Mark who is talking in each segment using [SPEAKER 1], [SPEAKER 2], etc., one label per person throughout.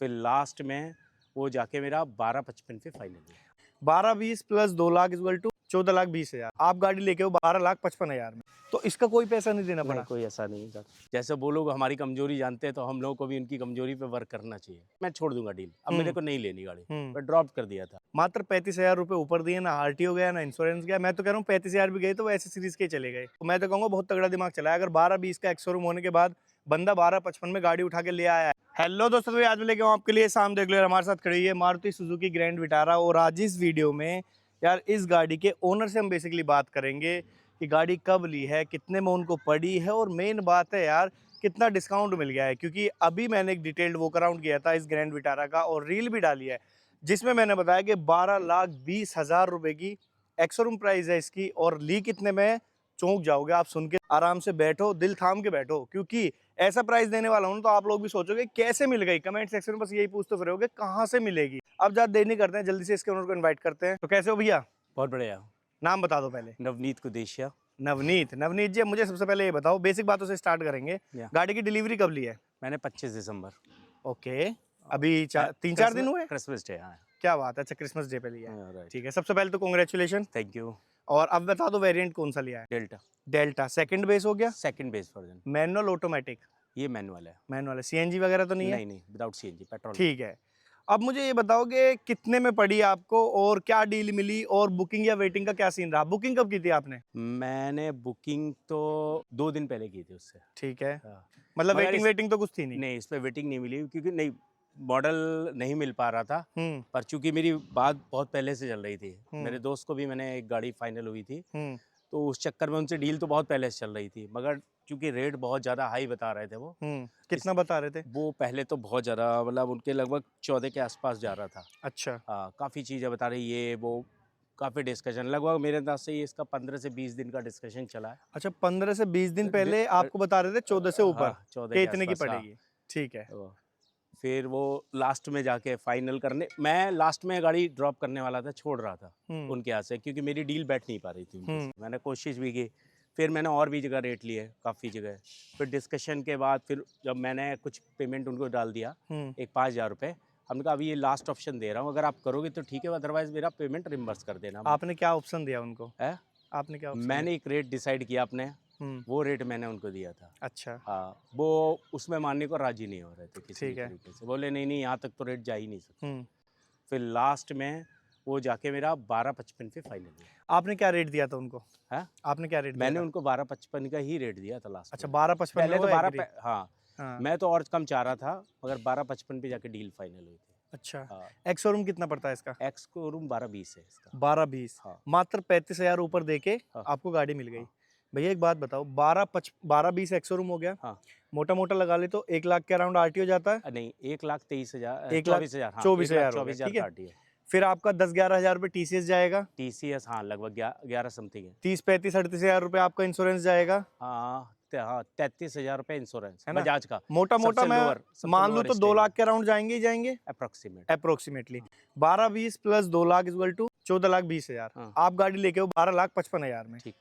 [SPEAKER 1] फिर लास्ट में वो जाके मेरा 12,55 पे फाइनल हुआ।
[SPEAKER 2] 12,20 प्लस 2 लाख इक्वल टू 14,20,000। आप गाड़ी लेके हो 12,55,000 में, तो इसका कोई पैसा नहीं देना पड़ा?
[SPEAKER 1] नहीं, कोई ऐसा नहीं सर। जैसे वो लोग हमारी कमजोरी जानते हैं तो हम लोगों को भी उनकी कमजोरी पे वर्क करना चाहिए। मैं छोड़ दूंगा डील, अब मेरे को नहीं लेनी गाड़ी, मैं ड्रॉप कर दिया था।
[SPEAKER 2] मात्र 35,000 रुपए ऊपर दिए, ना आरटीओ गया ना इंश्योरेंस गया। मैं तो कह रहा हूँ 35,000 भी गए तो वो एसेसरीज के चले गए। तो मैं तो कहूँगा बहुत तगड़ा दिमाग चलाया। अगर 12,20 का एक्स शोरूम होने के बाद बंदा 12,55 में गाड़ी उठा के ले आया है। हेलो दोस्तों, तो आज मैं लेके आऊँ आपके लिए साम देख लो। हमारे साथ खड़ी है मारुति सुजुकी ग्रैंड विटारा। और आज इस वीडियो में यार इस गाड़ी के ओनर से हम बेसिकली बात करेंगे कि गाड़ी कब ली है, कितने में उनको पड़ी है, और मेन बात है यार कितना डिस्काउंट मिल गया है। क्योंकि अभी मैंने एक डिटेल्ड वॉक अराउंड किया था इस ग्रैंड विटारा का और रील भी डाली है, जिसमें मैंने बताया कि 12,20,000 रुपए की एक्स-शोरूम प्राइस है इसकी। और ली कितने में है, चौंक जाओगे आप सुन के। आराम से बैठो, दिल थाम के बैठो, क्योंकि ऐसा प्राइस देने वाला हूं तो आप लोग भी सोचोगे कैसे मिल गई। कमेंट सेक्शन में बस यही पूछते फिर रहोगे कहां से मिलेगी। अब ज्यादा देर नहीं करते हैं, जल्दी से इसके ओनर को इन्वाइट करते हैं। तो कैसे हो भैया?
[SPEAKER 1] बहुत बढ़िया।
[SPEAKER 2] नाम बता दो पहले।
[SPEAKER 1] नवनीत कुदेशिया।
[SPEAKER 2] नवनीत जी, मुझे सबसे पहले ये बताओ, बेसिक बातों से स्टार्ट करेंगे। गाड़ी की डिलीवरी कब ली है?
[SPEAKER 1] मैंने 25 दिसंबर।
[SPEAKER 2] ओके, अभी 3-4 दिन हुए।
[SPEAKER 1] Christmas day. हाँ,
[SPEAKER 2] क्या बात है, अच्छा क्रिसमस डे पे लिया है।
[SPEAKER 1] राइट।
[SPEAKER 2] ठीक है, सबसे पहले तो कांग्रेचुलेशन।
[SPEAKER 1] Thank you.
[SPEAKER 2] और अब बता दो वेरिएंट कौन सा लिया है?
[SPEAKER 1] डेल्टा।
[SPEAKER 2] डेल्टा सेकंड बेस हो गया?
[SPEAKER 1] Second base version.
[SPEAKER 2] Manual automatic?
[SPEAKER 1] ये मैनुअल है।
[SPEAKER 2] मैनुअल है। सीएनजी वगैरह तो नहीं है?
[SPEAKER 1] नहीं, विदाउट सीएनजी, पेट्रोल।
[SPEAKER 2] ठीक है। अब मुझे ये बताओगे कितने में पड़ी आपको और क्या डील मिली, और बुकिंग या वेटिंग का क्या सीन रहा? बुकिंग कब की थी आपने?
[SPEAKER 1] मैंने बुकिंग तो 2 दिन पहले की थी उससे।
[SPEAKER 2] ठीक है,
[SPEAKER 1] हाँ।
[SPEAKER 2] मतलब
[SPEAKER 1] मगर
[SPEAKER 2] वेटिंग तो कुछ थी नहीं?
[SPEAKER 1] नहीं, इस पे वेटिंग नहीं मिली क्योंकि नहीं, मॉडल नहीं मिल पा रहा था। पर चूंकि मेरी बात बहुत पहले से चल रही थी, मेरे दोस्त को भी मैंने एक गाड़ी फाइनल हुई थी, तो उस चक्कर में उनसे डील तो बहुत पहले से चल रही थी। मगर चूंकि रेट बहुत ज़्यादा हाई बता रहे थे वो।
[SPEAKER 2] कितना बता रहे थे
[SPEAKER 1] वो? पहले तो बहुत ज़्यादा, मतलब उनके लगभग 14 के आसपास जा रहा था।
[SPEAKER 2] अच्छा।
[SPEAKER 1] हाँ, काफ़ी चीज़ें बता रही, ये वो काफ़ी डिस्कशन, लगभग मेरे अंदाज से ये इसका 15 से 20 दिन का डिस्कशन चला है।
[SPEAKER 2] अच्छा, 15 से 20 दिन पहले आपको बता रहे थे 14 से ऊपर?
[SPEAKER 1] हाँ, 14
[SPEAKER 2] कि
[SPEAKER 1] के
[SPEAKER 2] इतने की
[SPEAKER 1] आसपास।
[SPEAKER 2] पड़ेगी। ठीक है।
[SPEAKER 1] तो फिर वो लास्ट में जाके फाइनल करने, मैं लास्ट में गाड़ी ड्रॉप करने वाला था, छोड़ रहा था उनके यहाँ से, क्योंकि मेरी डील बैठ नहीं पा रही थी उनके साथ। मैंने कोशिश भी की, फिर मैंने और भी जगह रेट लिए, काफ़ी जगह। फिर डिस्कशन के बाद फिर जब मैंने कुछ पेमेंट उनको डाल दिया, एक 5,000 रुपये, हमने कहा अभी ये लास्ट ऑप्शन दे रहा हूँ, अगर आप करोगे तो ठीक है, अदरवाइज मेरा पेमेंट रिम्बर्स कर देना।
[SPEAKER 2] आपने क्या ऑप्शन दिया उनको?
[SPEAKER 1] है,
[SPEAKER 2] आपने क्या ऑप्शन
[SPEAKER 1] मैंने एक रेट डिसाइड किया अपने,
[SPEAKER 2] दिया?
[SPEAKER 1] वो रेट मैंने उनको दिया था।
[SPEAKER 2] अच्छा।
[SPEAKER 1] हाँ, वो उसमें मानने को राजी नहीं हो रहे थे किसी भी तरीके से। बोले नहीं नहीं, यहाँ तक तो रेट जा ही नहीं सकता। फिर लास्ट में वो जाके मेरा 12,55 पे फाइनल हुआ।
[SPEAKER 2] आपने क्या रेट दिया था उनको?
[SPEAKER 1] है,
[SPEAKER 2] आपने क्या रेट दिया
[SPEAKER 1] मैंने
[SPEAKER 2] था?
[SPEAKER 1] उनको 12,55 का ही रेट दिया था लास्ट
[SPEAKER 2] अच्छा,
[SPEAKER 1] में।
[SPEAKER 2] 12,55
[SPEAKER 1] पहले
[SPEAKER 2] में
[SPEAKER 1] तो
[SPEAKER 2] वो एग्री?
[SPEAKER 1] हाँ,
[SPEAKER 2] हाँ।
[SPEAKER 1] मैं तो और कम चाह रहा था, मगर 12,55 पे जाके डील फाइनल हुई थी।
[SPEAKER 2] अच्छा।
[SPEAKER 1] हाँ।
[SPEAKER 2] एक्स शोरूम कितना पड़ता है इसका?
[SPEAKER 1] एक्स को रूम 12,20 है इसका।
[SPEAKER 2] 12,20?
[SPEAKER 1] हाँ।
[SPEAKER 2] मात्र 35,000 ऊपर देके
[SPEAKER 1] हाँ।
[SPEAKER 2] आपको गाड़ी मिल गई। भैया एक बात बताओ, 12,20 एक्स शोरूम हो गया।
[SPEAKER 1] हाँ।
[SPEAKER 2] मोटा मोटा लगा ले तो 1 लाख के अराउंड आरटीओ जाता है।
[SPEAKER 1] नहीं, 1,23,000,
[SPEAKER 2] 1,24,000,
[SPEAKER 1] 24,000,
[SPEAKER 2] 24,000 ठीक है।
[SPEAKER 1] काटी है।
[SPEAKER 2] फिर आपका 10-11 हज़ार रुपये टीसीएस जाएगा।
[SPEAKER 1] TCS हाँ, लगभग 11 समथिंग है।
[SPEAKER 2] 30-35-38 हज़ार रुपये आपका इंश्योरेंस जाएगा।
[SPEAKER 1] हाँ, 33,000 रुपये इंश्योरेंस
[SPEAKER 2] है ना?
[SPEAKER 1] बजाज का।
[SPEAKER 2] मोटा मोटा मैं मान लूँ तो 2 लाख के अराउंड जाएंगे ही जाएंगे approximately. 12,20 plus 2 lakh equal to 14,20,000। आप गाड़ी लेके हो 12,55,000 में।
[SPEAKER 1] ठीक।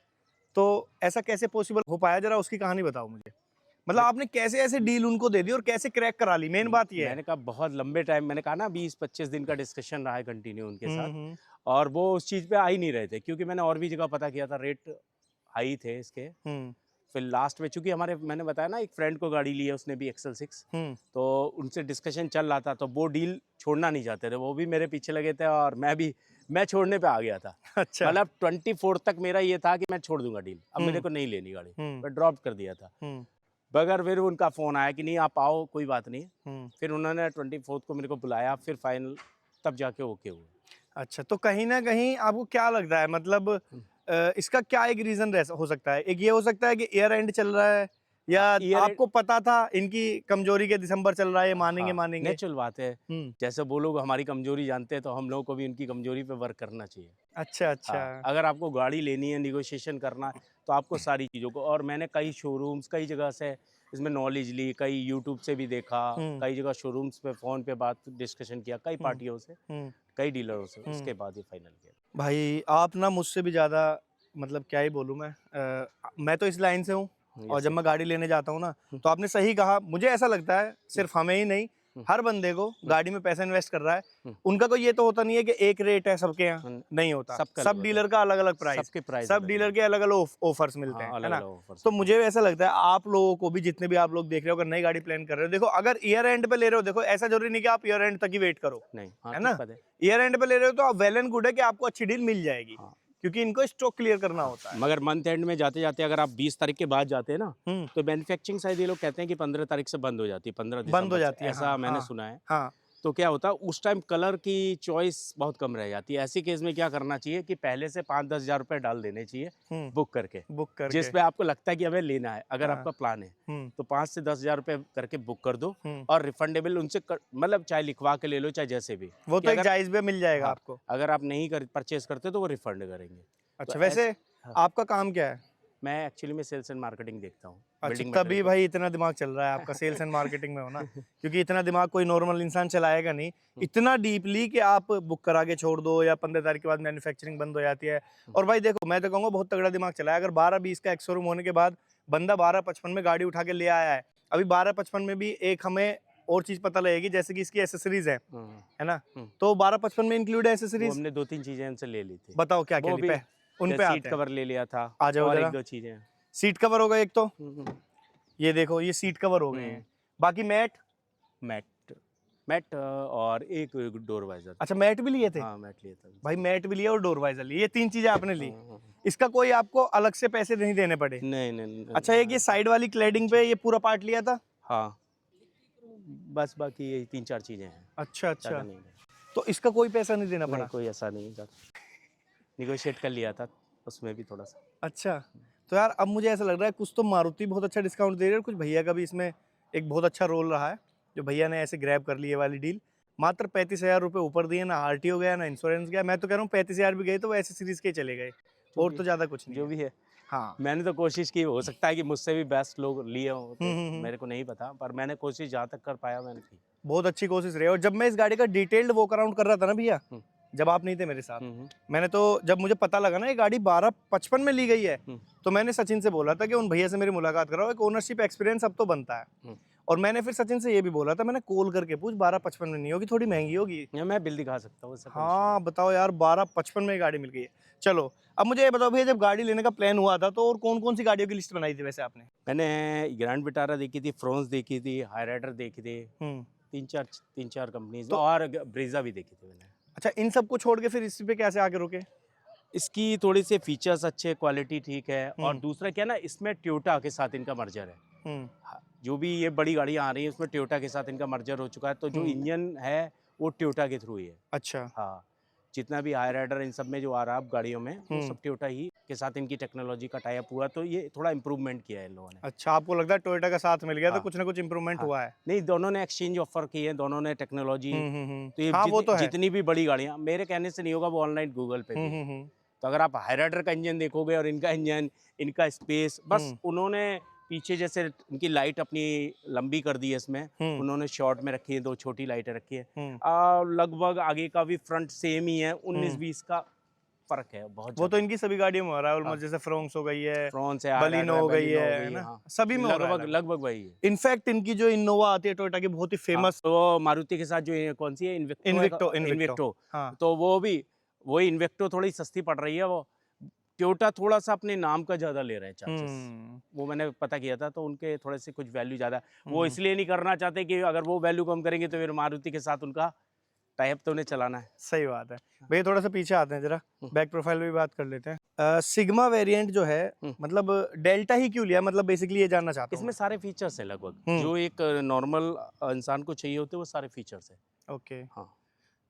[SPEAKER 2] तो ऐसा कैसे पॉसिबल हो पाया, जरा उसकी कहानी बताओ मुझे। मतलब आपने कैसे ऐसे डील उनको दे दी और कैसे क्रैक करा ली, मेन बात ये है।
[SPEAKER 1] मैंने कहा बहुत लंबे टाइम, मैंने कहा ना 20-25 दिन का डिस्कशन रहा है कंटिन्यू उनके साथ, और वो उस चीज़ पे आ ही नहीं रहे थे, क्योंकि मैंने और भी जगह पता किया था, रेट हाई थे इसके। फिर लास्ट में चूंकि हमारे, मैंने बताया ना, एक फ्रेंड को गाड़ी ली है, उसने भी एक्सल 6, तो उनसे डिस्कशन चल रहा था, तो वो डील छोड़ना नहीं चाहते थे, वो भी मेरे पीछे लगे थे और मैं छोड़ने पे आ गया था।
[SPEAKER 2] अच्छा।
[SPEAKER 1] मतलब 24 तक मेरा ये था कि मैं छोड़ दूंगा डील, अब मेरे को नहीं लेनी गाड़ी, मैं ड्रॉप कर दिया था। बगैर फिर उनका फ़ोन आया कि नहीं आप आओ, कोई बात नहीं। फिर उन्होंने 24 को मेरे को बुलाया, फिर फाइनल तब जाके ओके हुआ।
[SPEAKER 2] अच्छा, तो कहीं ना कहीं आपको क्या लगता है, मतलब इसका क्या एक रीजन हो सकता है? एक ये हो सकता है कि ईयर एंड चल रहा है, या आपको पता था इनकी कमजोरी के दिसंबर चल रहा है, मानेंगे मानेंगे।
[SPEAKER 1] नेचुरल बात है, जैसे वो लोग हमारी कमजोरी जानते हैं तो हम लोगों को भी उनकी कमजोरी पे वर्क करना चाहिए।
[SPEAKER 2] अच्छा अच्छा।
[SPEAKER 1] अगर आपको गाड़ी लेनी है, निगोशिएशन करना है, तो आपको सारी चीज़ों को, और मैंने कई शोरूम्स, कई जगह से इसमें नॉलेज ली, कई यूट्यूब से भी देखा, कई जगह शोरूम्स पे फ़ोन पे बात डिस्कशन किया, कई पार्टियों से, कई डीलरों से, उसके बाद ही फाइनल किया।
[SPEAKER 2] भाई आप ना मुझसे भी ज़्यादा, मतलब क्या ही बोलूँ मैं तो इस लाइन से हूँ, और जब मैं गाड़ी लेने जाता हूँ ना, तो आपने सही कहा। मुझे ऐसा लगता है सिर्फ हमें ही नहीं, हर बंदे को गाड़ी में पैसा इन्वेस्ट कर रहा है, उनका कोई ये तो होता नहीं है कि एक रेट है सबके यहाँ, नहीं होता, सब डीलर का अलग अलग प्राइस,
[SPEAKER 1] सबके प्राइस
[SPEAKER 2] सब डीलर के अलग अलग ऑफर्स मिलते हैं, है ना।
[SPEAKER 1] ऑफर्स।
[SPEAKER 2] तो मुझे ऐसा लगता है आप लोगों को भी, जितने भी आप लोग देख रहे हो, अगर नई गाड़ी प्लान कर रहे हो, देखो अगर ईयर एंड पे ले रहे हो, देखो ऐसा जरूरी नहीं कि आप ईयर एंड तक ही वेट करो,
[SPEAKER 1] नहीं,
[SPEAKER 2] है ना। ईयर एंड पे ले रहे हो तो आप वेल एंड गुड है कि आपको अच्छी डील मिल जाएगी, क्योंकि इनको स्टॉक क्लियर करना होता है।
[SPEAKER 1] मगर मंथ एंड में जाते जाते अगर आप 20 तारीख के बाद जाते हैं ना, तो मैन्युफैक्चरिंग शायद ये लोग कहते हैं कि 15 तारीख से बंद हो जाती है, 15 दिसंबर
[SPEAKER 2] बंद हो जाती है,
[SPEAKER 1] ऐसा मैंने सुना है।
[SPEAKER 2] हाँ।
[SPEAKER 1] तो क्या होता है उस टाइम कलर की चॉइस बहुत कम रह जाती है। ऐसी केस में क्या करना चाहिए कि पहले से 5-10 हज़ार रुपए डाल देने चाहिए बुक करके, जिस पे आपको लगता है कि हमें लेना है, अगर आपका प्लान है तो 5 से 10 हज़ार रुपए करके बुक कर दो, और रिफंडेबल उनसे मतलब चाहे लिखवा के ले लो, चाहे जैसे भी,
[SPEAKER 2] वो तो एक जायज पे मिल जाएगा आपको।
[SPEAKER 1] अगर आप नहीं परचेज करते तो वो रिफंड करेंगे।
[SPEAKER 2] अच्छा, वैसे आपका काम क्या है?
[SPEAKER 1] मैं एक्चुअली में सेल्स एंड मार्केटिंग देखता हूँ।
[SPEAKER 2] अच्छा, तभी भाई इतना दिमाग चल रहा है आपका सेल्स एंड मार्केटिंग में होना, क्योंकि इतना दिमाग कोई नॉर्मल इंसान चलाएगा नहीं इतना डीपली कि आप बुक करा के छोड़ दो या 15 तारीख के बाद मैन्युफैक्चरिंग बंद हो जाती है। और भाई देखो, मैं तो कहूँगा बहुत तगड़ा दिमाग चलाया। अगर 12-20 का एक्स-शोरूम होने के बाद बंदा 12-55 में गाड़ी उठा के ले आया है, अभी 12-55 में भी एक हमें और चीज पता लगेगी, जैसे कि इसकी एसेसरीज है ना। तो 12-55 में इंक्लूड है एसेसरीज।
[SPEAKER 1] हमने 2-3 चीजें इनसे ले ली थी।
[SPEAKER 2] बताओ क्या क्या ली? उन पे
[SPEAKER 1] सीट कवर ले लिया था,
[SPEAKER 2] आ जाओ,
[SPEAKER 1] और 1-2 चीजें।
[SPEAKER 2] सीट कवर हो गए एक तो, ये देखो ये सीट कवर हो गए हैं, बाकी मैट और एक डोर वाइजर। अच्छा, मैट भी लिए थे? हाँ, मैट लिए था भाई, मैट भी लिया और डोर वाइजर लिए, ये 3 चीजें आपने ली। इसका कोई आपको अलग से पैसे नहीं देने पड़े? नहीं। अच्छा, एक ये साइड वाली क्लैडिंग पे ये पूरा पार्ट लिया था? हाँ, बस बाकी ये 3-4 चीजें हैं। अच्छा, तो इसका कोई पैसा नहीं देना पड़ा? कोई ऐसा नहीं, निगोशिएट कर लिया था उसमें भी थोड़ा सा। अच्छा, तो यार अब मुझे ऐसा लग रहा है कुछ तो मारुति बहुत अच्छा डिस्काउंट दे रही है, और कुछ भैया का भी इसमें एक बहुत अच्छा रोल रहा है, जो भैया ने ऐसे ग्रैब कर ली ये वाली डील। मात्र 35,000 रुपये ऊपर दिए, ना आरटीओ गया ना इंश्योरेंस गया। मैं तो कह रहा हूँ 35,000 भी गए तो वो ऐसे सीरीज के चले गए, और तो ज्यादा कुछ नहीं, जो भी है। हाँ, मैंने तो कोशिश की, हो सकता है कि मुझसे भी बेस्ट लोग लिए हो, तो मेरे को नहीं पता, पर मैंने कोशिश जहाँ तक कर पाया मैंने की। बहुत अच्छी कोशिश रही। और जब मैं इस गाड़ी का डिटेल्ड वॉक अराउंड कर रहा था ना भैया, जब आप नहीं थे मेरे साथ, मैंने तो जब मुझे पता लगा ना ये गाड़ी 1255 में ली गई है, तो मैंने सचिन से बोला था कि उन भैया से मेरी मुलाकात कराओ, एक ओनरशिप एक्सपीरियंस अब तो बनता है। और मैंने फिर सचिन से ये भी बोला था, मैंने कॉल करके पूछ 1255 में नहीं होगी, थोड़ी महंगी होगी। मैं बिल दिखा सकता हूँ। हाँ बताओ यार, 1255 में गाड़ी मिल गई है। चलो अब मुझे ये बताओ भैया, जब गाड़ी लेने का प्लान हुआ था तो और कौन कौन सी गाड़ियों की लिस्ट बनाई थी वैसे आपने? मैंने ग्रैंड विटारा देखी थी, फ्रोंस देखी थी, हाई राइडर देखी थी, 3-4 कंपनीज, और ब्रीजा भी देखी थी मैंने। अच्छा, इन सब को छोड़ के फिर इस पे कैसे आके रुके? इसकी थोड़ी सी फीचर्स अच्छे, क्वालिटी ठीक है, और दूसरा क्या ना, इसमें टोयोटा के साथ इनका मर्जर है। जो भी ये बड़ी गाड़ियां आ रही है उसमें टोयोटा के साथ इनका मर्जर हो चुका है, तो जो इंजन है वो टोयोटा के थ्रू ही है। अच्छा, हाँ, जितना भी हाई राइडर इन सब में जो आ रहा है गाड़ियों में, वो सब टोयोटा ही के साथ इनकी टेक्नोलॉजी का टाई अप हुआ, तो ये थोड़ा इंप्रूवमेंट किया है इन लोगों ने। अच्छा, आपको लगता है टोयोटा का साथ मिल गया तो कुछ ना कुछ इंप्रूवमेंट हुआ है? नहीं, दोनों ने एक्सचेंज ऑफर की है, दोनों ने टेक्नोलॉजी, तो ये वो तो जितनी भी बड़ी गाड़ियां, मेरे कहने से नहीं होगा, वो ऑनलाइन गूगल पे भी। तो अगर आप हाई राइडर का इंजन देखोगे और इनका इंजन, इनका स्पेस, बस उन्होंने पीछे जैसे उनकी लाइट अपनी लंबी कर दी है इसमें, उन्होंने शॉर्ट में रखी है, 2 छोटी लाइटें रखी है, लगभग आगे का भी फ्रंट सेम ही है, 19-20 का फर्क है बहुत। वो तो इनकी सभी गाड़ियों में हो रहा है ऑलमोस्ट, जैसे फ्रोंस हो गई है, बलिनो हो गई है ना, सभी में लगभग वही है। इनफैक्ट इनकी जो इनोवा आती है टोयोटा की, बहुत ही फेमस, तो मारुति के साथ जो कौन सी है, इन्विक्टो, तो वो भी वही इन्वेक्टो थोड़ी सस्ती पड़ रही है, वो टोयोटा थोड़ा सा अपने नाम का ज्यादा ले रहे हैं चार्जेस। वो मैंने पता किया था, तो उनके थोड़े से कुछ वैल्यू ज्यादा, वो इसलिए नहीं करना चाहते कि अगर वो वैल्यू कम करेंगे तो फिर मारुति के साथ उनका टाई अप तो उन्हें चलाना है। सही बात है भैया, थोड़ा सा पीछे आते हैं, जरा बैक प्रोफाइल भी बात कर लेते हैं। सिग्मा वेरिएंट जो है, मतलब डेल्टा ही क्यों लिया, मतलब बेसिकली ये जानना चाहता हूं। इसमें सारे फीचर्स है लगभग जो एक नॉर्मल इंसान को चाहिए होते हैं, वो सारे फीचर्स है। ओके, हाँ,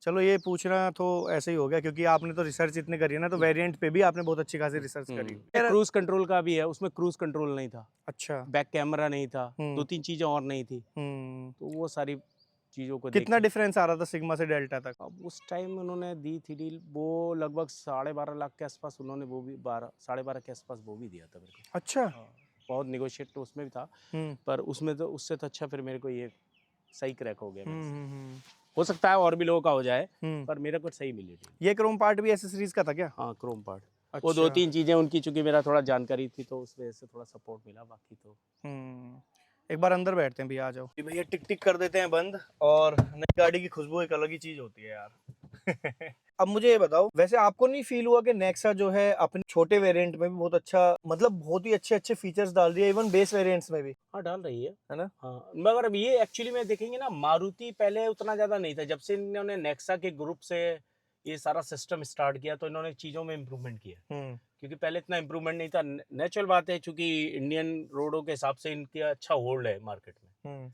[SPEAKER 2] चलो ये पूछना तो ऐसे ही हो गया, क्योंकि आपने तो रिसर्च इतनी करी है ना, तो वेरिएंट पे भी आपने बहुत अच्छी खासी रिसर्च करी। क्रूज कंट्रोल का भी है, उसमें क्रूज कंट्रोल नहीं था। अच्छा, बैक कैमरा नहीं था, 2-3 चीजें और नहीं थी, तो वो सारी चीजों को कितना डिफरेंस आ रहा था सिग्मा से डेल्टा तक? अब उस टाइम उन्होंने दी थी डील, वो लगभग 12.5 लाख के आसपास, उन्होंने वो भी 12.5 के आसपास वो भी दिया था मेरे को। अच्छा, बहुत निगोशिएट तो उसमें भी था, पर उसमें तो उससे तो अच्छा फिर मेरे को ये सही क्रैक हो गया। हो सकता है और भी लोगों का हो जाए, पर मेरे को सही मिली थी। ये क्रोम पार्ट भी एसेसरीज का था क्या? हाँ, क्रोम पार्ट। अच्छा। वो 2-3 चीजें उनकी, चूंकि मेरा थोड़ा जानकारी थी तो उस वजह से थोड़ा सपोर्ट मिला, बाकी तो एक बार अंदर बैठते हैं भैया, आ जाओ। भैया टिक टिक कर देते हैं बंद, और नई गाड़ी की खुशबू एक अलग ही चीज होती है यार। अब मुझे ये बताओ, वैसे आपको नहीं फील हुआ कि नेक्सा जो है अपने छोटे वेरिएंट में भी बहुत अच्छा, मतलब बहुत ही अच्छे अच्छे फीचर्स डाल दिए, इवन बेस वेरिएंट्स में भी?
[SPEAKER 1] हाँ डाल रही
[SPEAKER 2] है ना?
[SPEAKER 1] हाँ, मगर अब ये एक्चुअली में देखेंगे ना, मारुति पहले उतना ज्यादा नहीं था। जब से इन्होंने नेक्सा के ग्रुप से ये सारा सिस्टम स्टार्ट किया तो इन्होंने चीजों में इम्प्रूवमेंट किया। क्योंकि पहले इतना इम्प्रूवमेंट नहीं था। नेचुरल बात है, चूंकि इंडियन रोडों के हिसाब से इनके अच्छा होल्ड है मार्केट में,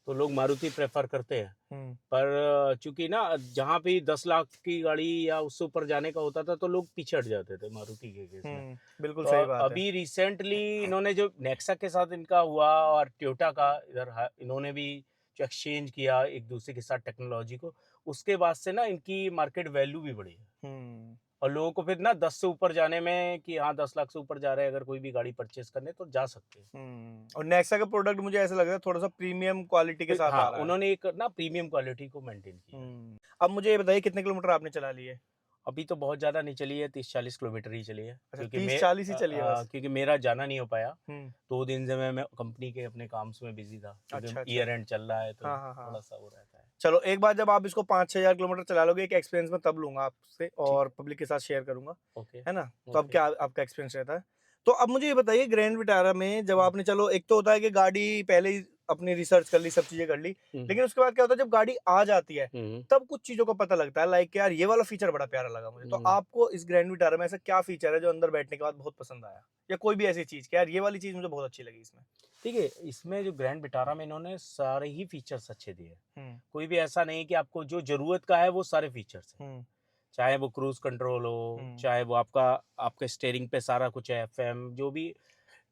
[SPEAKER 1] तो लोग मारुति प्रेफर करते हैं। पर चूंकि ना जहाँ भी 10 लाख की गाड़ी या उससे ऊपर जाने का होता था तो लोग पीछे हट जाते थे मारुति के केस में।
[SPEAKER 2] बिल्कुल
[SPEAKER 1] तो
[SPEAKER 2] सही बात है।
[SPEAKER 1] अभी रिसेंटली इन्होंने जो नेक्सा के साथ इनका हुआ और टोयोटा का इधर इन्होंने भी जो एक्सचेंज किया एक दूसरे के साथ टेक्नोलॉजी को, उसके बाद से ना इनकी मार्केट वैल्यू भी बढ़ी है। और लोगों को फिर ना 10 से ऊपर जाने में कि हाँ 10 लाख से ऊपर जा रहे हैं अगर कोई भी गाड़ी परचेस करने तो जा सकते हैं।
[SPEAKER 2] और नेक्सा का प्रोडक्ट मुझे ऐसा लग रहा है थोड़ा सा प्रीमियम क्वालिटी के साथ
[SPEAKER 1] हाँ,
[SPEAKER 2] आ रहा है।
[SPEAKER 1] उन्होंने एक ना प्रीमियम क्वालिटी को मेंटेन किया।
[SPEAKER 2] अब मुझे ये बताइए कितने किलोमीटर आपने चला लिए?
[SPEAKER 1] अभी तो बहुत ज्यादा नहीं चली है, 30-40 किलोमीटर ही चली है।
[SPEAKER 2] अच्छा,
[SPEAKER 1] क्योंकि
[SPEAKER 2] 30-40 ही चली है बस?
[SPEAKER 1] क्योंकि मेरा जाना नहीं हो पाया।
[SPEAKER 2] हम्म
[SPEAKER 1] 2 दिन से मैं कंपनी के अपने काम में बिजी था,
[SPEAKER 2] अच्छा,
[SPEAKER 1] क्योंकि
[SPEAKER 2] अच्छा।
[SPEAKER 1] ईयर एंड चल रहा है तो
[SPEAKER 2] हाँ, हाँ, हाँ।
[SPEAKER 1] थोड़ा सा वो रहता है।
[SPEAKER 2] चलो, एक बार जब आप इसको 5-6 हजार किलोमीटर चला लोगे, एक एक्सपीरियंस में तब लूंगा आपसे और पब्लिक के साथ शेयर करूंगा,
[SPEAKER 1] ओके
[SPEAKER 2] है ना? तो अब
[SPEAKER 1] ओके।
[SPEAKER 2] क्या आपका एक्सपीरियंस रहता है? तो अब मुझे ये बताइए, ग्रैंड विटारा में जब आपने, चलो एक तो होता है कि गाड़ी पहले ही अपनी रिसर्च कर ली, सब चीजें कर ली, लेकिन उसके बाद क्या होता है जब गाड़ी आ जाती है तब कुछ चीजों का पता लगता है, लाइक यार ये वाला फीचर बड़ा प्यारा लगा मुझे। तो आपको इस ग्रैंड विटारा में ऐसा क्या फीचर है जो अंदर बैठने के बाद बहुत पसंद आया, या कोई भी ऐसी चीज कि यार ये वाली चीज मुझे बहुत अच्छी लगी इसमें?
[SPEAKER 1] ठीक है, इसमें जो ग्रैंड विटारा में इन्होंने सारे ही फीचर्स अच्छे दिए। कोई भी ऐसा नहीं कि आपको जो जरूरत का है वो सारे फीचर्स हैं। चाहे वो क्रूज कंट्रोल हो, चाहे वो आपके स्टेयरिंग पे सारा कुछ है, एफएम जो भी,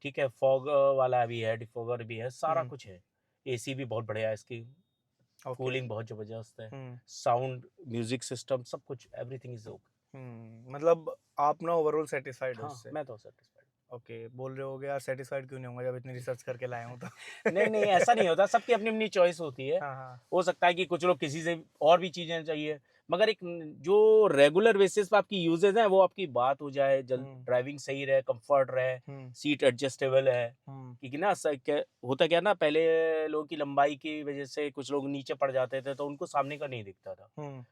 [SPEAKER 1] ठीक है, फॉग वाला भी है, डिफॉगर भी है, सारा कुछ है। एसी भी बहुत बढ़िया है इसकी, कूलिंग बहुत जबरदस्त है, साउंड, म्यूजिक सिस्टम, सब कुछ, एवरीथिंग इज ओके।
[SPEAKER 2] मतलब आप ना ओवरऑल सेटिस्फाइड हो
[SPEAKER 1] हाँ,
[SPEAKER 2] इससे?
[SPEAKER 1] मैं तो सेटिस्फाइड।
[SPEAKER 2] ओके, बोल रहे होगे यार सेटिस्फाइड क्यों नहीं होगा जब इतनी रिसर्च करके लाए हूं तो?
[SPEAKER 1] नहीं नहीं, ऐसा नहीं होता, सबकी अपनी अपनी चॉइस होती है।
[SPEAKER 2] हाँ, हाँ।
[SPEAKER 1] हो सकता है कि कुछ लोग किसी से और भी चीजें चाहिए, मगर एक जो रेगुलर बेसिस पे आपकी यूजेज है वो आपकी बात हो जाए, ड्राइविंग सही रहे, कंफर्ट रहे, सीट एडजस्टेबल है। क्योंकि ना होता क्या ना, पहले लोगों की लंबाई की वजह से कुछ लोग नीचे पड़ जाते थे तो उनको सामने का नहीं दिखता था,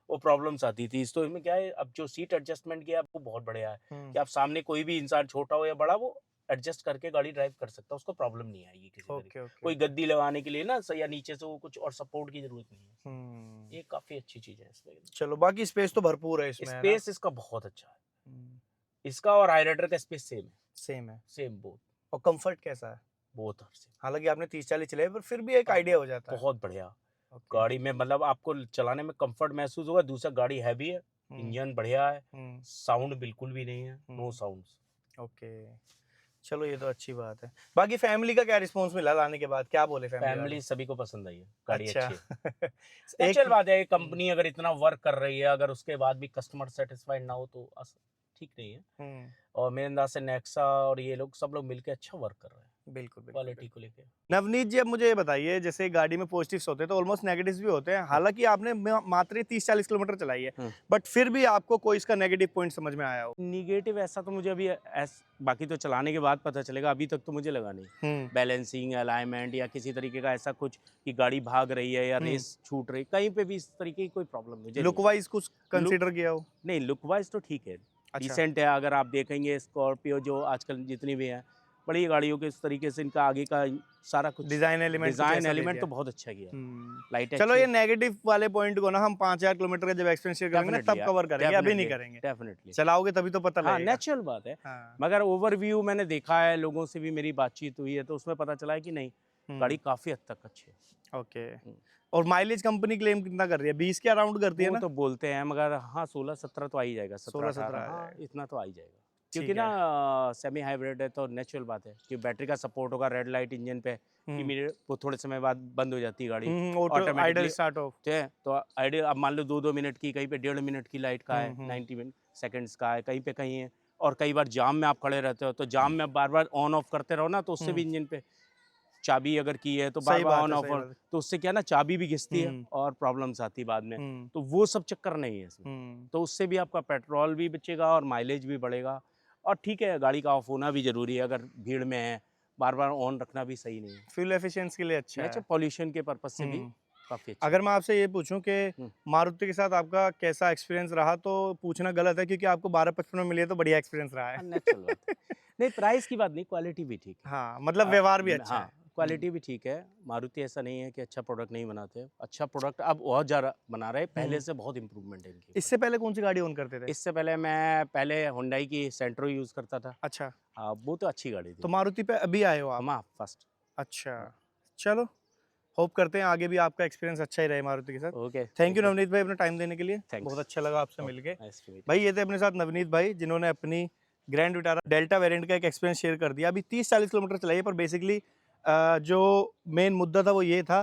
[SPEAKER 1] वो प्रॉब्लम्स आती थी। तो इसमें क्या है, अब जो सीट एडजस्टमेंट किया वो बहुत बढ़िया है कि आप सामने कोई भी इंसान छोटा हो या बड़ा, वो एडजस्ट करके गाड़ी ड्राइव कर सकता है, उसको प्रॉब्लम नहीं आएगी किसी तरीके। कोई गद्दी लगाने के लिए ना या नीचे से वो कुछ और सपोर्ट की जरूरत नहीं है। ये काफी अच्छी चीज है इसमें।
[SPEAKER 2] चलो, बाकी स्पेस तो भरपूर है इसमें,
[SPEAKER 1] स्पेस इसका बहुत अच्छा है। इसका और हाईराइडर का स्पेस सेम है, सेम बोथ।
[SPEAKER 2] और कंफर्ट कैसा है?
[SPEAKER 1] बहुत अच्छे।
[SPEAKER 2] हालांकि आपने 30-40 चलाए, पर फिर भी एक आइडिया हो जाता है।
[SPEAKER 1] बहुत बढ़िया गाड़ी में, मतलब आपको चलाने में कंफर्ट महसूस होगा। दूसरा, गाड़ी हैवी है, इंजन बढ़िया है, साउंड बिल्कुल भी नहीं है, नो साउंड्स।
[SPEAKER 2] ओके, चलो ये तो अच्छी बात है। बाकी फैमिली का क्या रिस्पांस मिला लाने के बाद, क्या बोले
[SPEAKER 1] फैमिली? सभी को पसंद आई है गाड़ी।
[SPEAKER 2] अच्छा।
[SPEAKER 1] अच्छी है। नेचुरल बात है, कंपनी अगर इतना वर्क कर रही है, अगर उसके बाद भी कस्टमर सेटिस्फाइड ना हो तो ठीक नहीं है। और मेरे अंदाज से नेक्सा और ये लोग सब लोग मिलकर अच्छा वर्क कर रहे हैं
[SPEAKER 2] बिल्कुल
[SPEAKER 1] क्वालिटी को लेके।
[SPEAKER 2] नवनीत जी, अब मुझे ये बताइए, जैसे गाड़ी में पॉजिटिव्स होते हैं तो ऑलमोस्ट नेगेटिव्स भी होते हैं। हालांकि आपने मात्र 30-40 किलोमीटर चलाई है, बट फिर भी आपको कोई इसका नेगेटिव पॉइंट समझ में आया हो?
[SPEAKER 1] निगेटिव ऐसा तो मुझे अभी बाकी तो चलाने के बाद पता चलेगा, अभी तक तो मुझे लगा नहीं। बैलेंसिंग, अलाइनमेंट या किसी तरीके का ऐसा कुछ कि गाड़ी भाग रही है या रेस छूट रही, कहीं पे भी इस तरीके की कोई प्रॉब्लम मुझे।
[SPEAKER 2] लुक वाइज कुछ कंसीडर किया हो? नहीं,
[SPEAKER 1] लुक वाइज तो ठीक है, डिसेंट है। अगर आप देखेंगे स्कॉर्पियो जो आजकल जितनी भी हैं बड़ी गाड़ियों के, इस तरीके से इनका आगे का सारा कुछ
[SPEAKER 2] डिजाइन एलिमेंट
[SPEAKER 1] तो बहुत अच्छा किया। लाइट।
[SPEAKER 2] चलो, ये नेगेटिव वाले पॉइंट को ना हम 5000 किलोमीटर का जब एक्सपीरियंस शेयर करेंगे ना तब कवर करेंगे, अभी नहीं करेंगे।
[SPEAKER 1] डेफिनेटली
[SPEAKER 2] चलाओगे तभी तो पता लगेगा।
[SPEAKER 1] नेचुरल बात है। मगर ओवरव्यू मैंने देखा है, लोगों से भी मेरी बातचीत हुई है, तो उसमें पता चला है कि नहीं, गाड़ी काफी हद तक अच्छी है।
[SPEAKER 2] ओके। और माइलेज कंपनी क्लेम कितना कर रही है? 20 के अराउंड करती है ना?
[SPEAKER 1] तो बोलते हैं, मगर हाँ 16-17 तो आ ही जाएगा,
[SPEAKER 2] 16-17
[SPEAKER 1] इतना तो आ ही जाएगा। क्योंकि ना सेमी हाइब्रिड है तो नेचुरल बात है कि बैटरी का सपोर्ट होगा। रेड लाइट इंजन पे वो थोड़े समय बाद बंद हो जाती है गाड़ी, ऑटोमेटिकली स्टार्ट ऑफ। तो आइडियल, अब मान लो 2-2 मिनट की, कहीं पे 1.5 मिनट की लाइट का है, 90 सेकंड्स का है, कहीं पे कहीं है। और कई बार जाम में आप खड़े रहते हो तो जाम में बार बार ऑन ऑफ करते रहो ना, तो उससे भी इंजन पे चाबी अगर की है तो बार बार ऑन ऑफ, तो उससे क्या ना चाबी भी घिसती है और प्रॉब्लम्स आती है बाद में। तो वो सब चक्कर नहीं है इसमें। तो उससे भी आपका पेट्रोल भी बचेगा और माइलेज भी बढ़ेगा। और ठीक है, गाड़ी का ऑफ होना भी जरूरी है, अगर भीड़ में है बार बार ऑन रखना भी सही नहीं है।
[SPEAKER 2] फ्यूल एफिशिएंसी के लिए अच्छा है।
[SPEAKER 1] पॉल्यूशन के पर्पज से भी
[SPEAKER 2] हम्म।
[SPEAKER 1] काफी अच्छा
[SPEAKER 2] अगर मैं आपसे ये पूछूं कि
[SPEAKER 1] हम्म।
[SPEAKER 2] मारुति के साथ आपका कैसा एक्सपीरियंस रहा, तो पूछना गलत है क्योंकि आपको 1255 में मिली है तो बढ़िया एक्सपीरियंस रहा है।
[SPEAKER 1] नेचुरल बात है। नहीं, प्राइस की बात नहीं, क्वालिटी भी ठीक है।
[SPEAKER 2] हाँ, मतलब व्यवहार भी अच्छा है।
[SPEAKER 1] हाँ, क्वालिटी भी ठीक है। मारुति ऐसा नहीं है कि अच्छा प्रोडक्ट नहीं बनाते, अच्छा प्रोडक्ट अब बहुत ज़्यादा बना रहे हैं, पहले से बहुत इंप्रूवमेंट है इनकी।
[SPEAKER 2] इससे पहले कौन सी गाड़ी ओन करते थे?
[SPEAKER 1] इससे पहले मैं पहले हुंडई की सेंट्रो यूज़ करता था।
[SPEAKER 2] अच्छा,
[SPEAKER 1] हाँ, वो तो अच्छी गाड़ी
[SPEAKER 2] तो
[SPEAKER 1] थी।
[SPEAKER 2] मारुति पे अभी आए हो आप?
[SPEAKER 1] हाँ, फर्स्ट।
[SPEAKER 2] अच्छा, चलो, होप करते हैं आगे भी आपका एक्सपीरियंस अच्छा ही रहे मारुति के साथ।
[SPEAKER 1] ओके,
[SPEAKER 2] थैंक यू नवनीत भाई अपना टाइम देने के लिए,
[SPEAKER 1] Thanks.
[SPEAKER 2] बहुत अच्छा लगा आपसे मिलके।
[SPEAKER 1] Nice to meet.
[SPEAKER 2] भाई ये थे अपने साथ नवनीत भाई, जिन्होंने अपनी ग्रैंड विटारा डेल्टा वेरिएंट का एक एक्सपीरियंस शेयर कर दिया। अभी 30-40 किलोमीटर चलाई है, पर बेसिकली जो मेन मुद्दा था वो ये था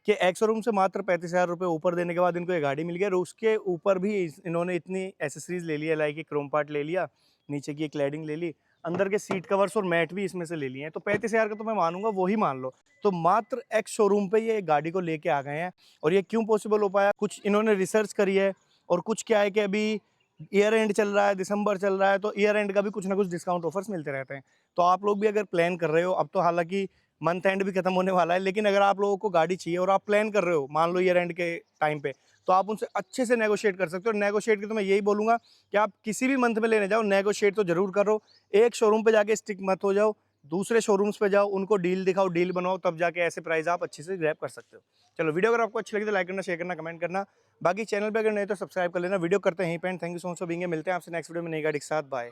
[SPEAKER 2] कि एक्स शोरूम से मात्र 35,000 रुपये ऊपर देने के बाद इनको ये गाड़ी मिल गई, और उसके ऊपर भी इन्होंने इतनी एसेसरीज ले ली है, लाइक क्रोम पार्ट ले लिया, नीचे की एक क्लैडिंग ले ली, अंदर के सीट कवर्स और मैट भी इसमें से ले लिए हैं। तो 35,000 का तो मैं मानूंगा, वही मान लो। तो मात्र एक्स शोरूम पे ये गाड़ी को लेके आ गए हैं। और ये क्यों पॉसिबल हो पाया, कुछ इन्होंने रिसर्च करी है, और कुछ क्या है कि अभी ईयर एंड चल रहा है, दिसंबर चल रहा है, तो ईयर एंड का भी कुछ ना कुछ डिस्काउंट ऑफर्स मिलते रहते हैं। तो आप लोग भी अगर प्लान कर रहे हो, अब तो हालांकि मंथ एंड भी खत्म होने वाला है, लेकिन अगर आप लोगों को गाड़ी चाहिए और आप प्लान कर रहे हो, मान लो ईयर एंड के टाइम पे, तो आप उनसे अच्छे से नेगोशिएट कर सकते हो। नेगोशिएट की तो मैं यही बोलूंगा कि आप किसी भी मंथ में लेने जाओ, नेगोशिएट तो जरूर करो। एक शोरूम पे जाके स्टिक मत हो जाओ, दूसरे शोरूम्स पे जाओ, उनको डील दिखाओ, डील बनाओ, तब जाके ऐसे प्राइस आप अच्छे से ग्रैब कर सकते हो। चलो, वीडियो अगर आपको अच्छी लगी तो लाइक करना, शेयर करना, कमेंट करना। बाकी चैनल पे अगर नहीं तो सब्सक्राइब कर लेना। वीडियो करते हैं यहीं पे। Thank you so much for being here. मिलते हैं आपसे नेक्स्ट वीडियो में नई गाड़ी के साथ। बाय।